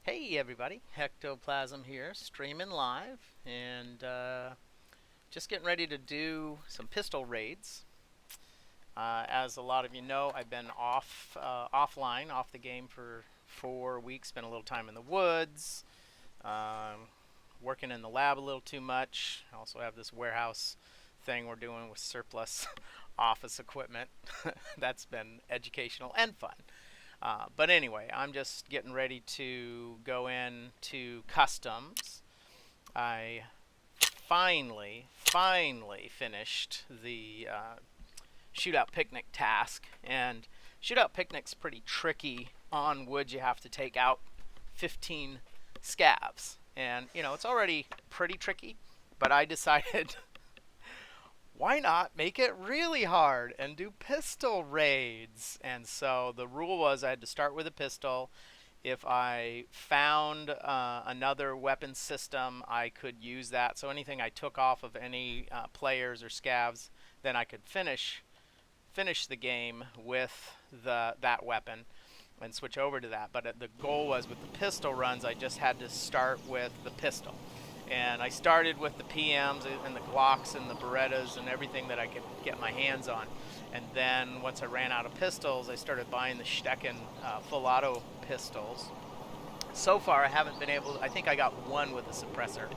Hey everybody, Hectoplasim here, streaming live, and just getting ready to do some pistol raids. As a lot of you know, I've been offline, off the game for 4 weeks. Spent a little time in the woods, working in the lab a little too much. I also have this warehouse thing we're doing with surplus office equipment. That's been educational and fun. But anyway, I'm just getting ready to go into customs. I finally finished the shootout picnic task, and shootout picnic's pretty tricky. On wood, you have to take out 15 scavs, and it's already pretty tricky. But I decided why not make it really hard and do pistol raids? And so the rule was I had to start with a pistol. If I found another weapon system, I could use that. So anything I took off of any players or scavs, then I could finish the game with that weapon and switch over to that. But the goal was with the pistol runs, I just had to start with the pistol. And I started with the PMs and the Glocks and the Berettas and everything that I could get my hands on. And then once I ran out of pistols, I started buying the Stecken full auto pistols. So far, I haven't been able to, I think I got one with a suppressor.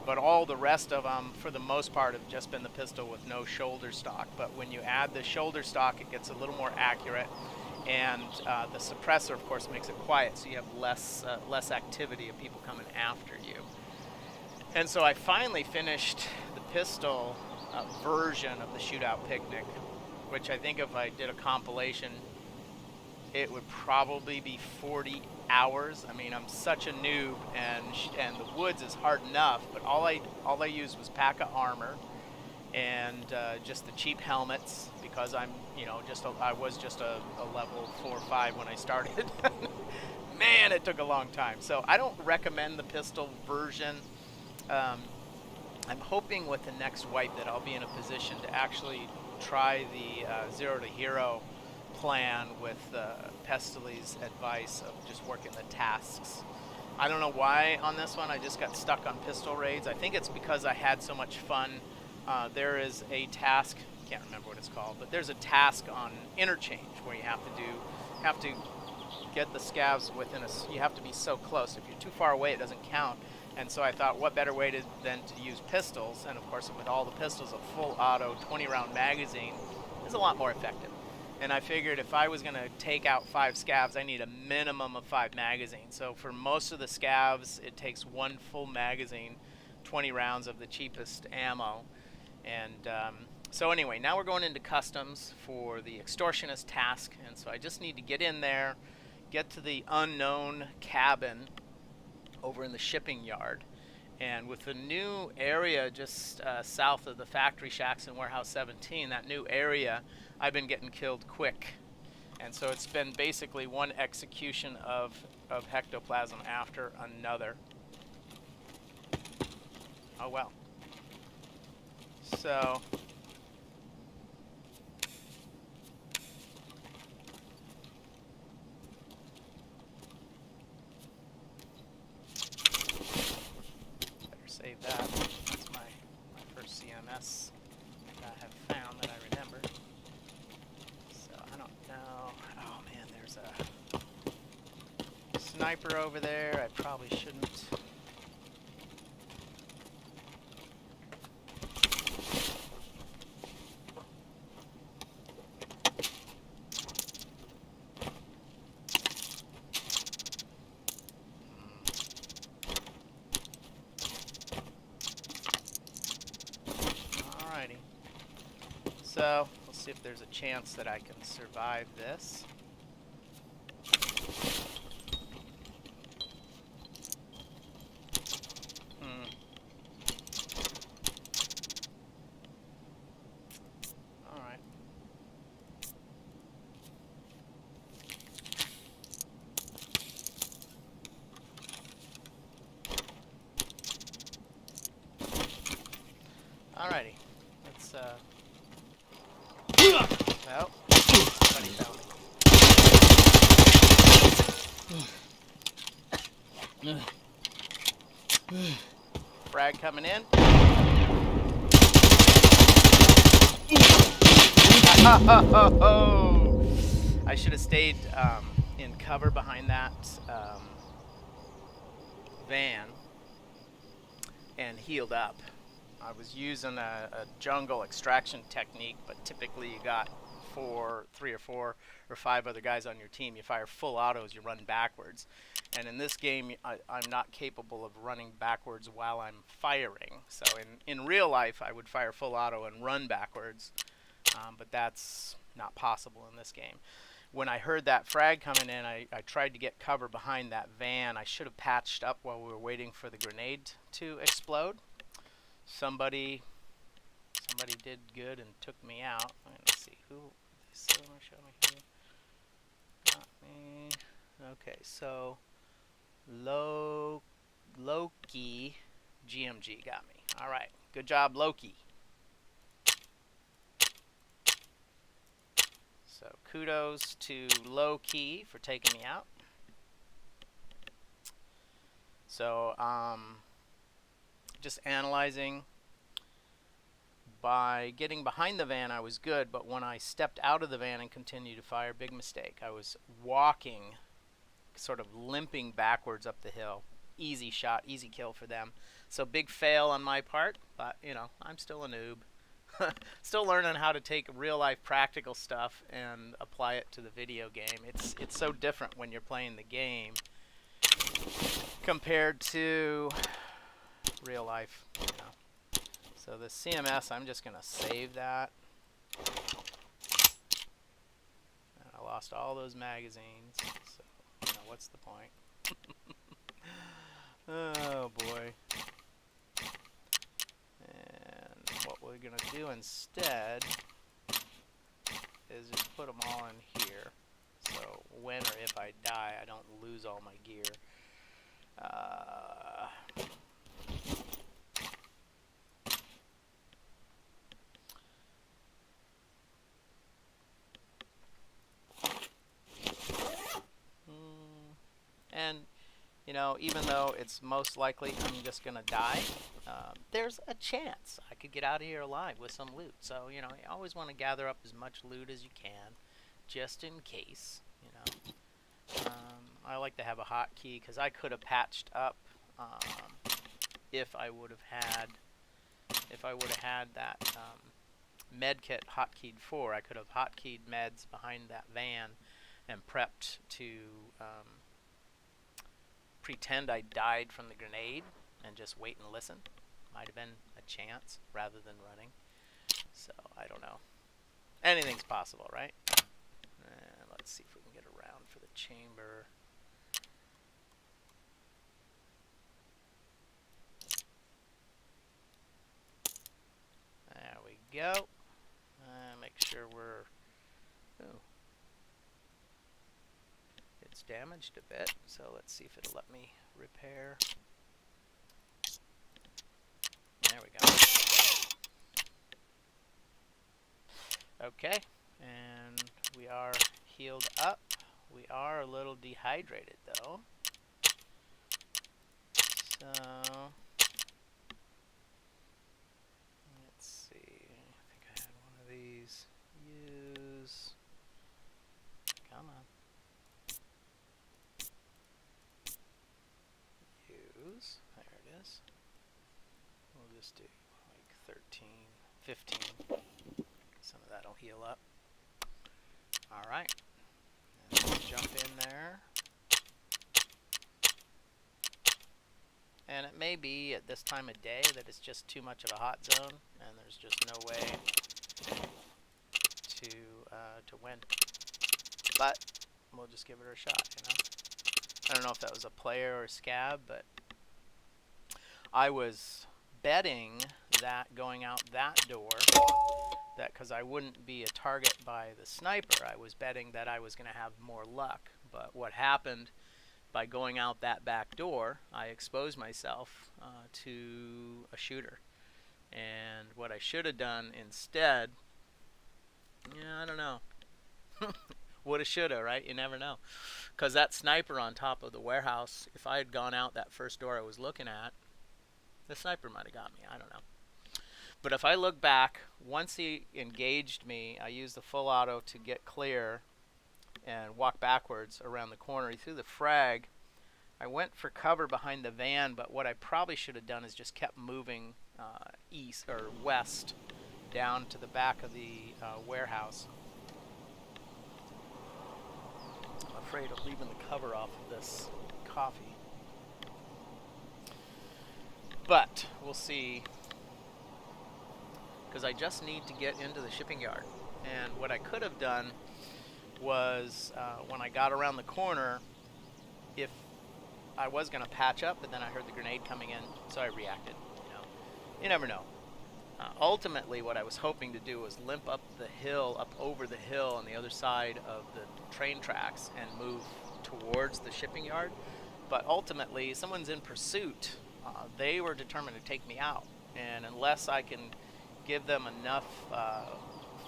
But all the rest of them, for the most part, have just been the pistol with no shoulder stock. But when you add the shoulder stock, it gets a little more accurate. And the suppressor, of course, makes it quiet, so you have less activity of people coming after you. And so I finally finished the pistol version of the shootout picnic, which I think if I did a compilation, it would probably be 40 hours. I mean, I'm such a noob, and the woods is hard enough, but all I used was PACA armor and just the cheap helmets, because I was just a level 4 or 5 when I started. Man, it took a long time. So I don't recommend the pistol version. I'm hoping with the next wipe that I'll be in a position to actually try the Zero to Hero plan with Pestely's advice of just working the tasks. I don't know why on this one I just got stuck on pistol raids. I think it's because I had so much fun. There is a task, can't remember what it's called, but there's a task on interchange where you have to get the scavs within you have to be so close. If you're too far away, it doesn't count. And so I thought, what better way than to use pistols? And of course, with all the pistols, a full auto 20-round magazine is a lot more effective. And I figured if I was going to take out 5 scavs, I need a minimum of 5 magazines. So for most of the scavs, it takes 1 full magazine, 20 rounds of the cheapest ammo. And so anyway, now we're going into customs for the Extotionist Task. And so I just need to get in there, get to the unknown cabin over in the shipping yard. And with the new area just south of the factory shacks in Warehouse 17, that new area, I've been getting killed quick. And so it's been basically one execution of Hectoplasim after another. Oh well. So save that. That's my first CMS that I have found that I remember. So I don't know. Oh man, there's a sniper over there. I probably shouldn't. So, we'll see if there's a chance that I can survive this. Alright. Alrighty. Let's, oh, somebody found me. Frag coming in. I should have stayed in cover behind that van and healed up. I was using a jungle extraction technique, but typically you got 3 or 4 or 5 other guys on your team. You fire full autos, you run backwards. And in this game, I'm not capable of running backwards while I'm firing. So in real life, I would fire full auto and run backwards, but that's not possible in this game. When I heard that frag coming in, I tried to get cover behind that van. I should have patched up while we were waiting for the grenade to explode. Somebody did good and took me out. Let's see who. They still want to show me who got me. Okay, so Loki GMG got me. All right, good job, Loki. So kudos to Loki for taking me out. So just analyzing. By getting behind the van, I was good, but when I stepped out of the van and continued to fire, big mistake. I was walking, sort of limping backwards up the hill. Easy shot, easy kill for them. So big fail on my part, but you know, I'm still a noob. Still learning how to take real life practical stuff and apply it to the video game. It's so different when you're playing the game compared to real life, you know. So the CMS, I'm just going to save that. And I lost all those magazines, so you know, what's the point? Oh boy. And what we're going to do instead is just put them all in here. So when or if I die, I don't lose all my gear. And, you know, even though it's most likely I'm just going to die, there's a chance I could get out of here alive with some loot. So, you know, you always want to gather up as much loot as you can, just in case, you know. I like to have a hotkey because I could have patched up if I would have had that medkit hotkeyed for. I could have hotkeyed meds behind that van and prepped to pretend I died from the grenade and just wait and listen. Might have been a chance rather than running. So I don't know. Anything's possible, right? Let's see if we can get around for the chamber. There we go. Make sure we're... Ooh. It's damaged a bit, so let's see if it'll let me repair. There we go. Okay, and we are healed up. We are a little dehydrated though. So let's see. I think I had one of these. Use. Come on. Use. There it is. We'll just do like 13, 15. Some of that'll heal up. Alright. Jump in there. And it may be at this time of day that it's just too much of a hot zone and there's just no way to win. But we'll just give it a shot, you know. I don't know if that was a player or a scab, but I was betting that going out that door, that because I wouldn't be a target by the sniper, I was betting that I was going to have more luck. But what happened by going out that back door, I exposed myself to a shooter. And what I should have done instead, yeah, I don't know. Woulda, shoulda, right? You never know. Because that sniper on top of the warehouse, if I had gone out that first door I was looking at, the sniper might have got me. I don't know. But if I look back, once he engaged me, I used the full auto to get clear and walk backwards around the corner. He threw the frag. I went for cover behind the van, but what I probably should have done is just kept moving east or west down to the back of the warehouse. I'm afraid of leaving the cover off of this coffee. But we'll see, because I just need to get into the shipping yard. And what I could have done was when I got around the corner, if I was going to patch up, but then I heard the grenade coming in, so I reacted. You never know. Ultimately, what I was hoping to do was limp up the hill, up over the hill on the other side of the train tracks and move towards the shipping yard. But ultimately, someone's in pursuit. They were determined to take me out. And unless I can give them enough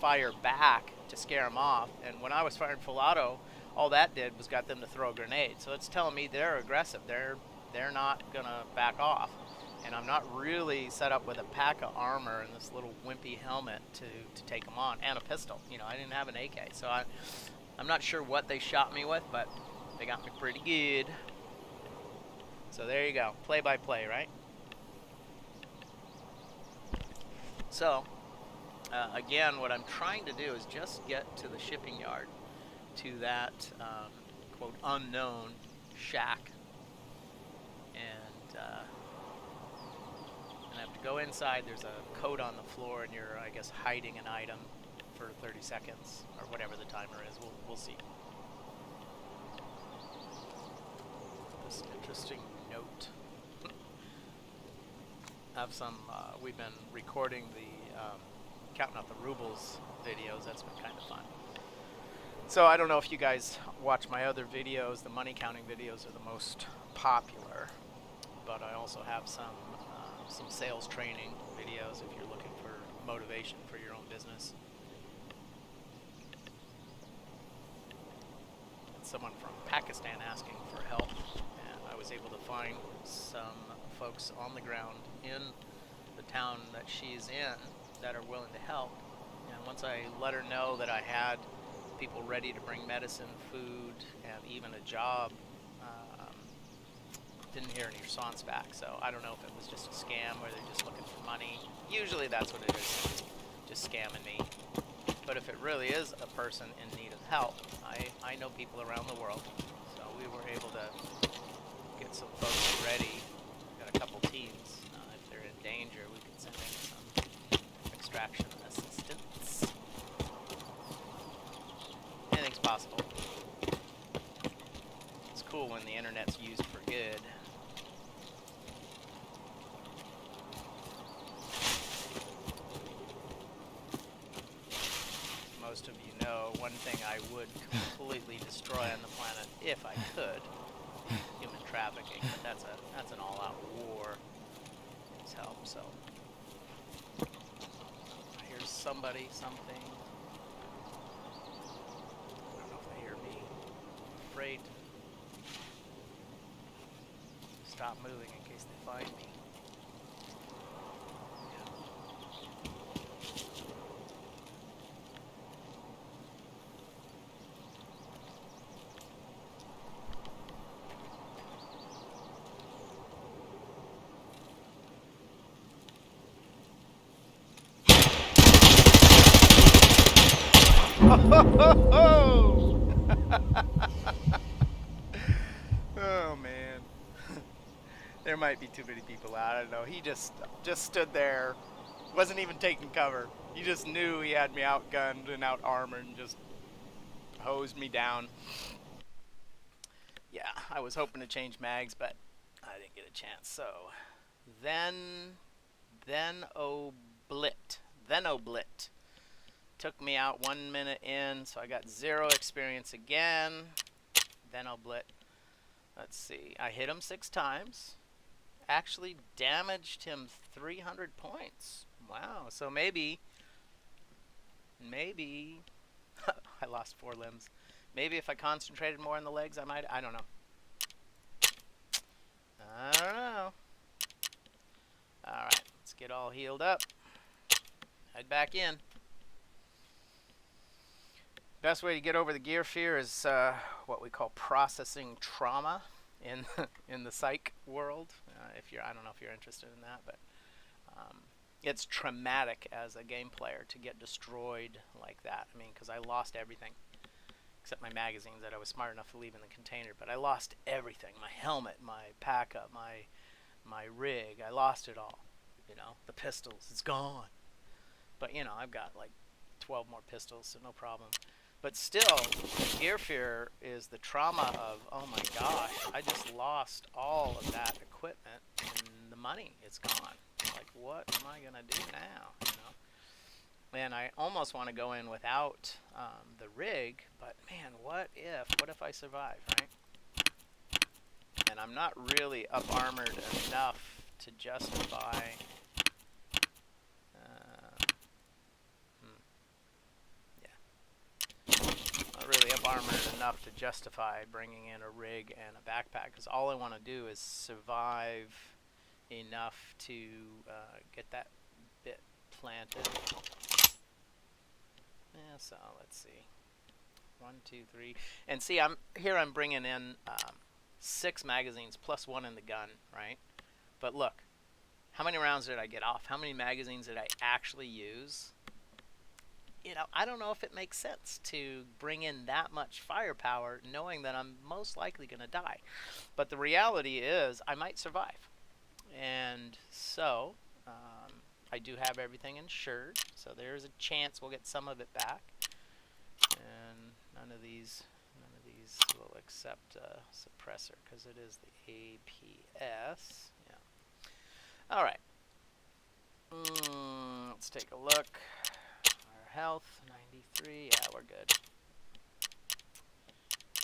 fire back to scare them off, and when I was firing full auto, all that did was got them to throw a grenade. So it's telling me they're aggressive. They're not going to back off. And I'm not really set up with a PACA armor and this little wimpy helmet to take them on, and a pistol. I didn't have an AK, so I'm not sure what they shot me with, but they got me pretty good. So there you go, play-by-play, right? So, again, what I'm trying to do is just get to the shipping yard, to that, quote, unknown shack. And I have to go inside. There's a code on the floor, and you're, I guess, hiding an item for 30 seconds, or whatever the timer is. We'll see. This interesting note. Have some, we've been recording the counting out the rubles videos. That's been kind of fun. So I don't know if you guys watch my other videos. The money counting videos are the most popular, but I also have some sales training videos if you're looking for motivation for your own business. Someone from Pakistan asking for help, and I was able to find some folks on the ground in the town that she's in that are willing to help. And once I let her know that I had people ready to bring medicine, food, and even a job, didn't hear any response back. So I don't know if it was just a scam or they're just looking for money. Usually that's what it is, just scamming me. But if it really is a person in need of help, I know people around the world. So we were able to get some folks ready. Got a couple teams. If they're in danger, we can send in some extraction assistance. Anything's possible. It's cool when the internet's used for good. Most of you know, one thing I would completely destroy on the planet, if I could, human trafficking. But that's an all-out war. Needs help. So here's somebody, something. I don't know if they hear me. I'm afraid to stop moving in case they find me. Oh man. There might be too many people out. I don't know. He just stood there, wasn't even taking cover. He just knew he had me outgunned and out-armored and just hosed me down. Yeah, I was hoping to change mags, but I didn't get a chance. So, thenoblitt took me out 1 minute in, so I got 0 experience again. Thenoblitt. Let's see. I hit him 6 times. Actually damaged him 300 points. Wow. So maybe I lost 4 limbs. Maybe if I concentrated more on the legs, I might. I don't know. I don't know. Alright, let's get all healed up. Head back in. Best way to get over the gear fear is what we call processing trauma in in the psych world. If you're, I don't know if you're interested in that, but it's traumatic as a game player to get destroyed like that. I mean, because I lost everything except my magazines that I was smart enough to leave in the container. But I lost everything: my helmet, my PACA, my rig. I lost it all. You know, the pistols. It's gone. But you know, I've got like 12 more pistols, so no problem. But still, gear fear is the trauma of, oh my gosh, I just lost all of that equipment and the money, it's gone. Like, what am I going to do now? You know? And I almost want to go in without the rig, but man, what if I survive, right? And I'm not really up-armored enough to justify... really up armored enough to justify bringing in a rig and a backpack, because all I want to do is survive enough to get that bit planted. Yeah, so let's see, 1, 2, 3, and see, I'm bringing in 6 magazines plus 1 in the gun, right? But look, how many rounds did I get off? How many magazines did I actually use? You know, I don't know if it makes sense to bring in that much firepower knowing that I'm most likely going to die. But the reality is I might survive. And so I do have everything insured. So there's a chance we'll get some of it back. And none of these will accept a suppressor because it is the APS. Yeah. All right. Let's take a look. Health 93, yeah, we're good.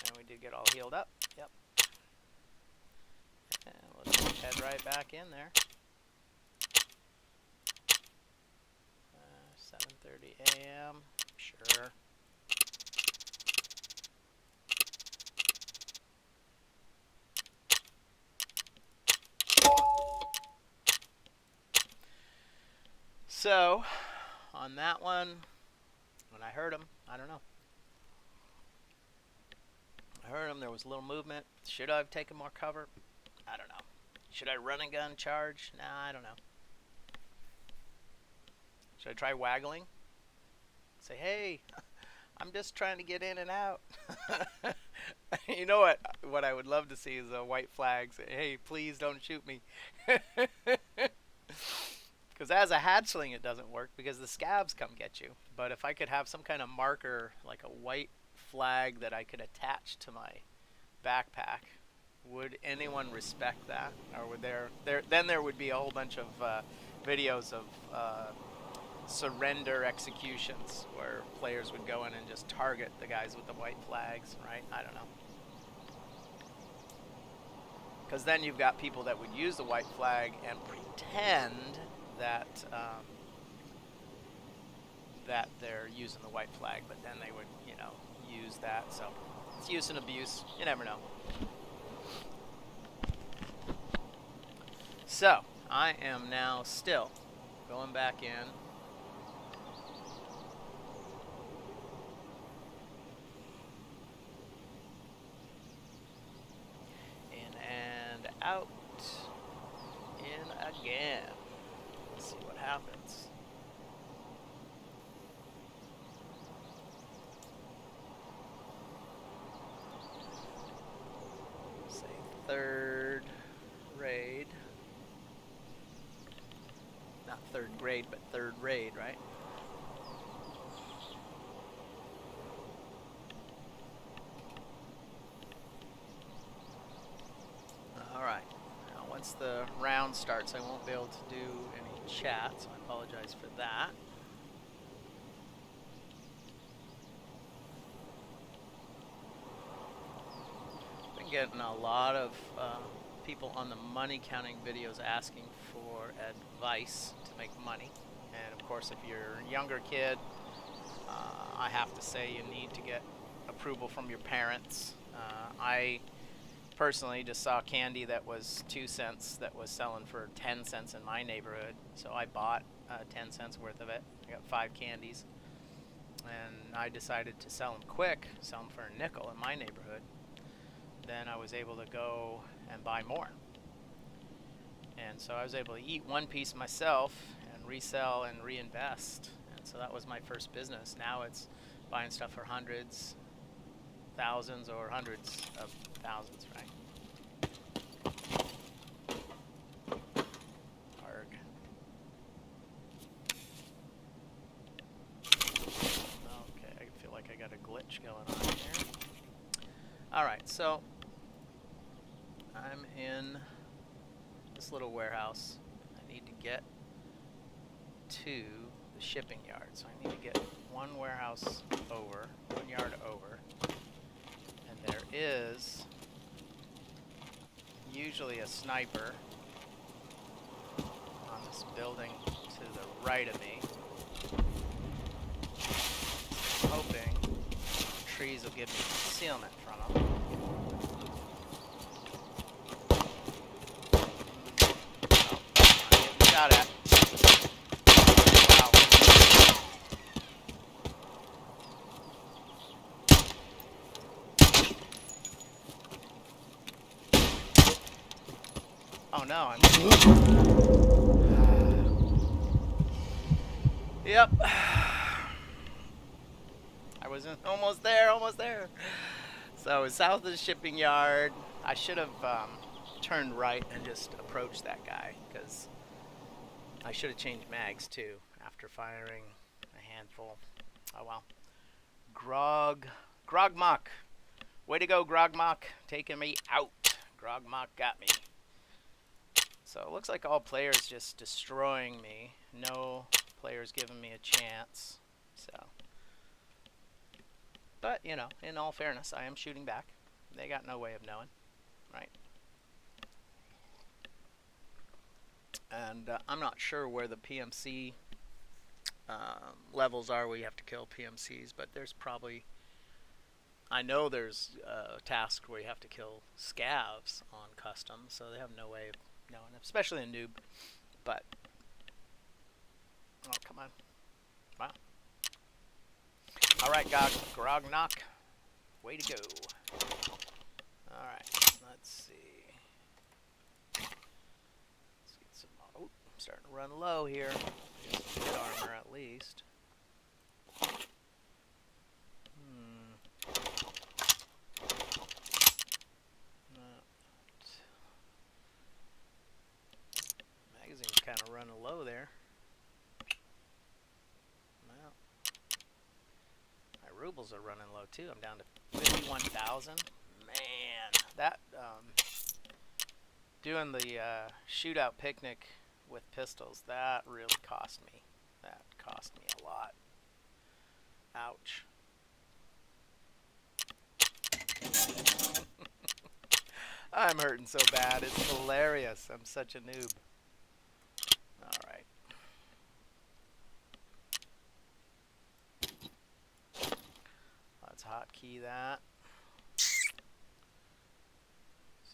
And we did get all healed up. Yep. And we'll just head right back in there. 7:30 a.m. Sure. So, on that one, when I heard him, I don't know. I heard him, there was a little movement. Should I have taken more cover? I don't know. Should I run and gun charge? Nah, I don't know. Should I try waggling? Say, hey, I'm just trying to get in and out. You know what I would love to see is a white flag. Say, hey, please don't shoot me. Because as a hatchling, it doesn't work because the scavs come get you. But if I could have some kind of marker, like a white flag that I could attach to my backpack, would anyone respect that? Or would then there would be a whole bunch of videos of surrender executions where players would go in and just target the guys with the white flags, right? I don't know. Because then you've got people that would use the white flag and pretend that that they're using the white flag, but then they would, you know, use that. So it's use and abuse. You never know. So I am now still going back in. In and out. In again. See what happens. Say 3rd raid. Not 3rd grade, but 3rd raid, right? Alright. Now once the round starts, I won't be able to do any chat, so I apologize for that. Been getting a lot of people on the money counting videos asking for advice to make money, and of course if you're a younger kid, I have to say you need to get a approval from your parents. I personally just saw candy that was 2 cents that was selling for 10 cents in my neighborhood, so I bought 10 cents worth of it. I got 5 candies, and I decided to sell them quick, sell them for a nickel in my neighborhood. Then I was able to go and buy more, and so I was able to eat one piece myself and resell and reinvest, and so that was my first business. Now it's buying stuff for hundreds, thousands, or hundreds of thousands, right? Arg. Okay, I feel like I got a glitch going on here. Alright, so I'm in this little warehouse. I need to get to the shipping yard. So I need to get one warehouse over, 1 yard over. And there is usually a sniper on this building to the right of me. So I'm hoping the trees will give me concealment from them. Shot at. Wow. Oh no, I'm... Yep. I was almost there, almost there. So I was south of the shipping yard. I should have turned right and just approached that guy, because I should have changed mags too after firing a handful. Oh well. Grogmok. Way to go, Grogmok. Taking me out. Grogmok got me. So it looks like all players just destroying me. No players giving me a chance. So, but you know, in all fairness, I am shooting back. They got no way of knowing, right? And I'm not sure where the PMC levels are where you have to kill PMCs, but there's probably, I know there's a task where you have to kill Scavs on custom, so they have no way of knowing, especially a noob. But, oh, come on. Wow. Alright, Grogmok, way to go. Alright, let's see. Starting to run low here. Get some good armor at least. Magazine's kind of running low there. Well, my rubles are running low too. I'm down to 51,000. Man, that doing the shootout picnic with pistols, that really cost me. That cost me a lot. Ouch. I'm hurting so bad. It's hilarious. I'm such a noob. Alright. Let's hotkey that. See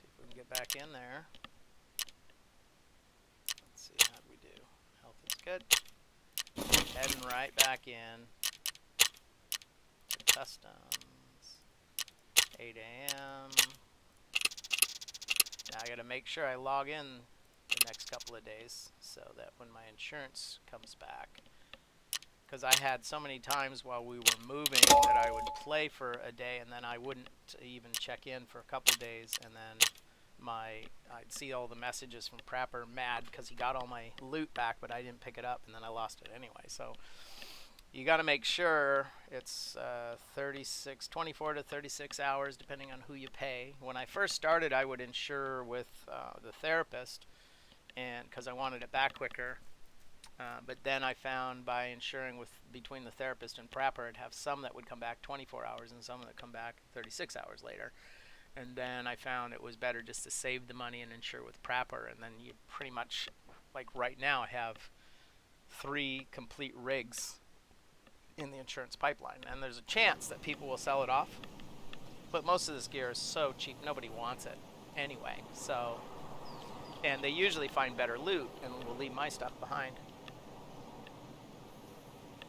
if we can get back in there. How'd we do? Health is good. Heading right back in. Customs. 8 a.m. Now I gotta make sure I log in the next couple of days so that when my insurance comes back, because I had so many times while we were moving that I would play for a day and then I wouldn't even check in for a couple of days, and then I'd see all the messages from Prapper mad because he got all my loot back, but I didn't pick it up, and then I lost it anyway. So you got to make sure it's 24 to 36 hours, depending on who you pay. When I first started, I would insure with the therapist, and because I wanted it back quicker. But then I found by insuring with between the therapist and Prapper, I'd have some that would come back 24 hours and some that come back 36 hours later. And then I found it was better just to save the money and insure with Prapper. And then you pretty much, like right now, I have 3 complete rigs in the insurance pipeline. And there's a chance that people will sell it off. But most of this gear is so cheap, nobody wants it anyway. So, and they usually find better loot and will leave my stuff behind.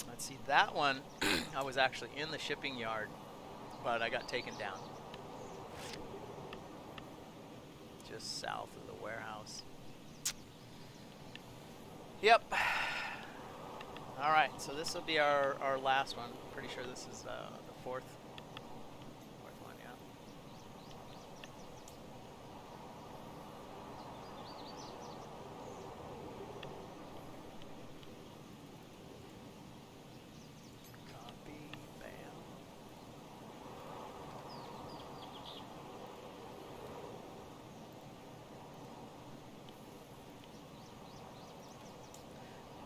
Let's see, that one, I was actually in the shipping yard, but I got taken down. Just south of the warehouse. Yep. All right, so this will be our last one. Pretty sure this is the fourth one, yeah. Copy, bam.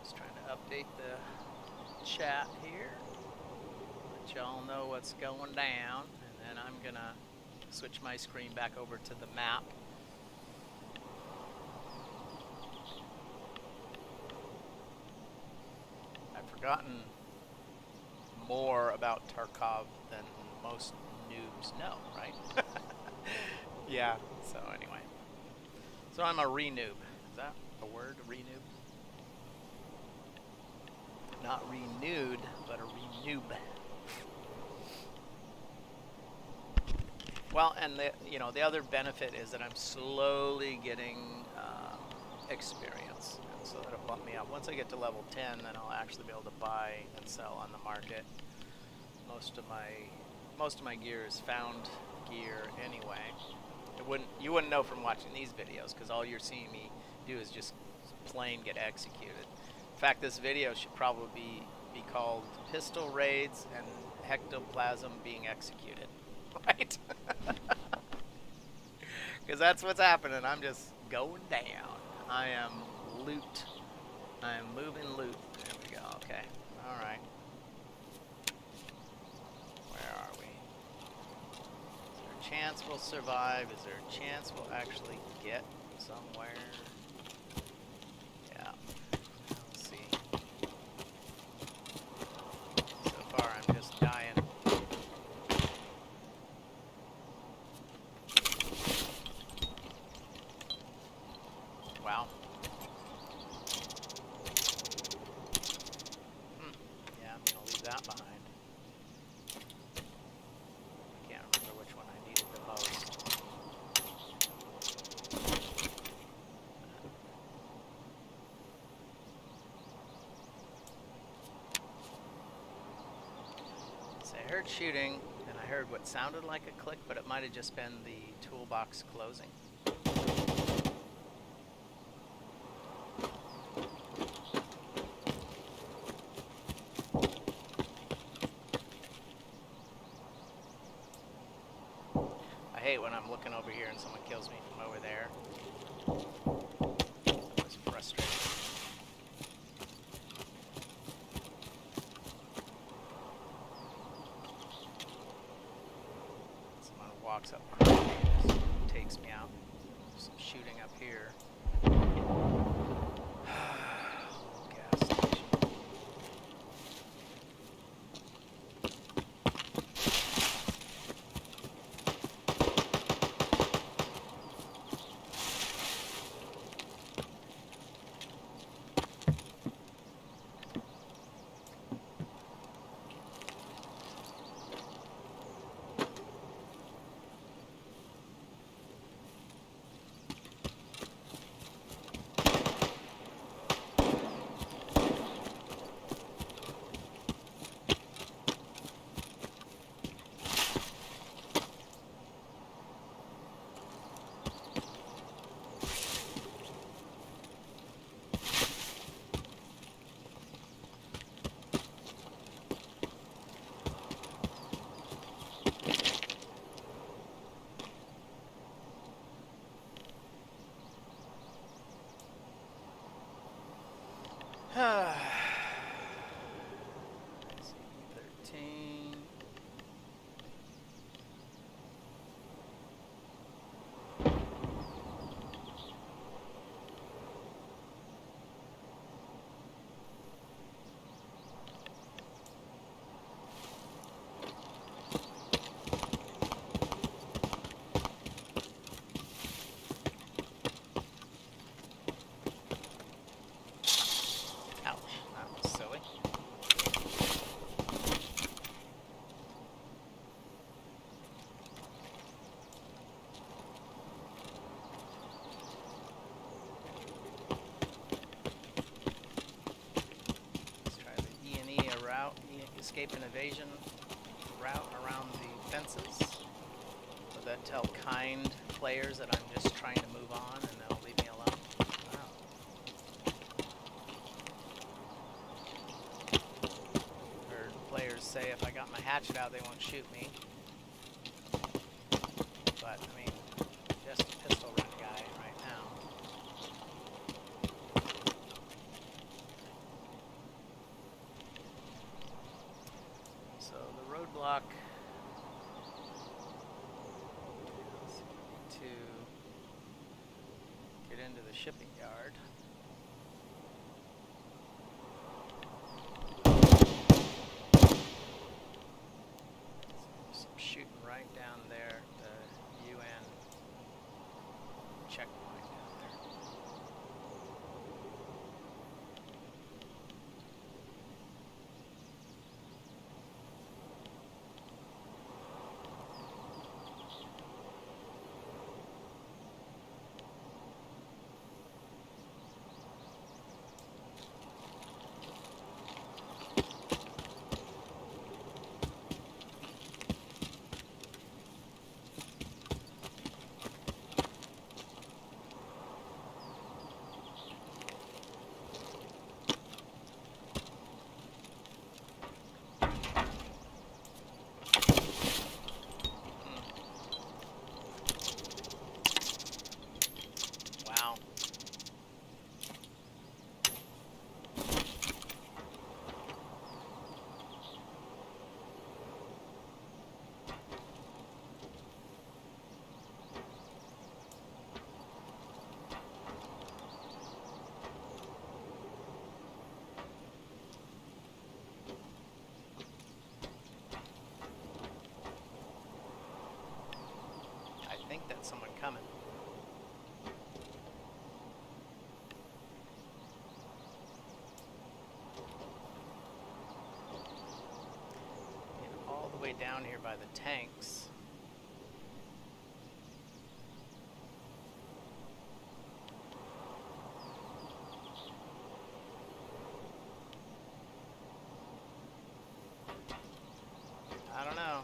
Just trying to update the chat here, let y'all know what's going down, and then I'm gonna switch my screen back over to the map. I've forgotten more about Tarkov than most noobs know, right? Yeah, so anyway. So I'm a re-noob. Is that a word, a re-noob? Not renewed, but a renoob. Well, and the other benefit is that I'm slowly getting experience, and so that'll bump me up. Once I get to level 10, then I'll actually be able to buy and sell on the market. Most of my gear is found gear anyway. You wouldn't know from watching these videos, because all you're seeing me do is just plain get executed. In fact, this video should probably be called Pistol Raids and Hectoplasim being executed, right? Because that's what's happening. I'm just going down. I am loot. I am moving loot. There we go. Okay. All right. Where are we? Is there a chance we'll survive? Is there a chance we'll actually get somewhere? Yeah. Let's see. So far, I'm just dying. Wow. Yeah, I'm gonna leave that behind. I can't remember which one I needed the most. So I heard shooting, and I heard what sounded like a click, but it might have just been the toolbox closing. I hate when I'm looking over here and someone kills me from over there. It's frustrating. Someone walks up behind me and just takes me out. There's some shooting up here. Gas station. escape and evasion route around the fences. So that tell kind players that I'm just trying to move on and they'll leave me alone. Wow. Heard players say if I got my hatchet out they won't shoot me. But, I mean, just a pistol run guy right now. So the roadblock to get into the shipping yard. Some shooting right down there, the UN checkpoint down there. Wow. I think that's someone coming. And all the way down here by the tanks. I don't know.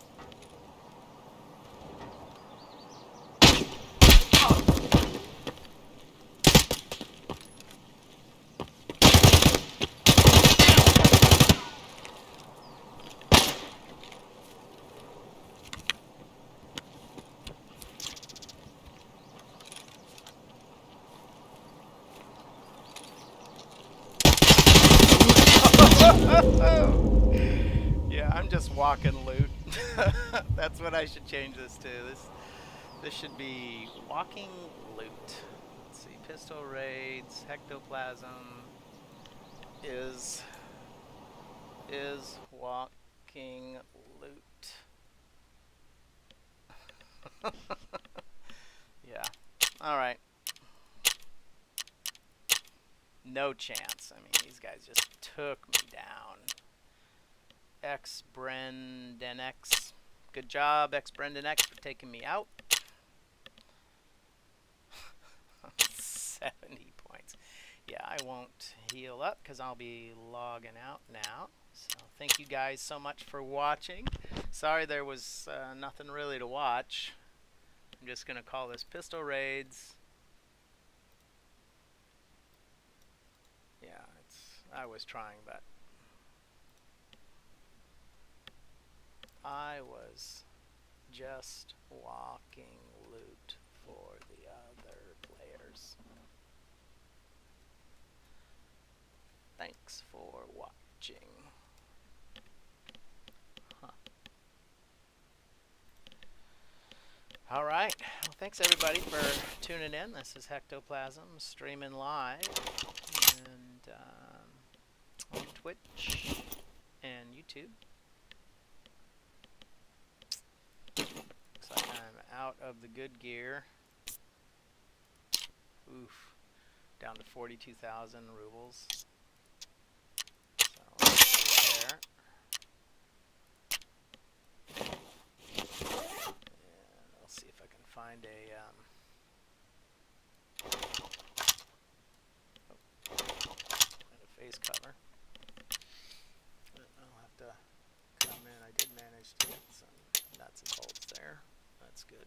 Yeah, I'm just walking loot. That's what I should change this to. This should be walking loot. Let's see, Pistol Raids, Hectoplasm is walking loot. Yeah. All right. No chance. I mean, these guys just took me down. Xbrendenx. Good job, Xbrendenx, for taking me out. 70 points. Yeah, I won't heal up because I'll be logging out now. So thank you guys so much for watching. Sorry there was nothing really to watch. I'm just going to call this Pistol Raids. Yeah, I was trying, but I was just walking loot for the other players. Thanks for watching. Huh. All right. Well, thanks everybody for tuning in. This is Hectoplasm streaming live and on Twitch and YouTube. Looks like I'm out of the good gear. Oof. Down to 42,000 rubles. So let's go there. And I'll see if I can find a face cover. I'll have to Just get some nuts and bolts there. That's good.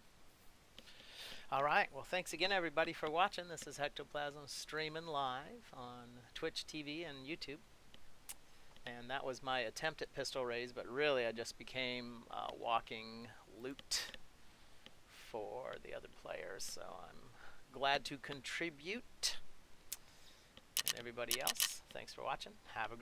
All right. Well, thanks again, everybody, for watching. This is Hectoplasim streaming live on Twitch TV and YouTube. And that was my attempt at pistol raids, but really I just became walking loot for the other players. So I'm glad to contribute. And everybody else, thanks for watching. Have a great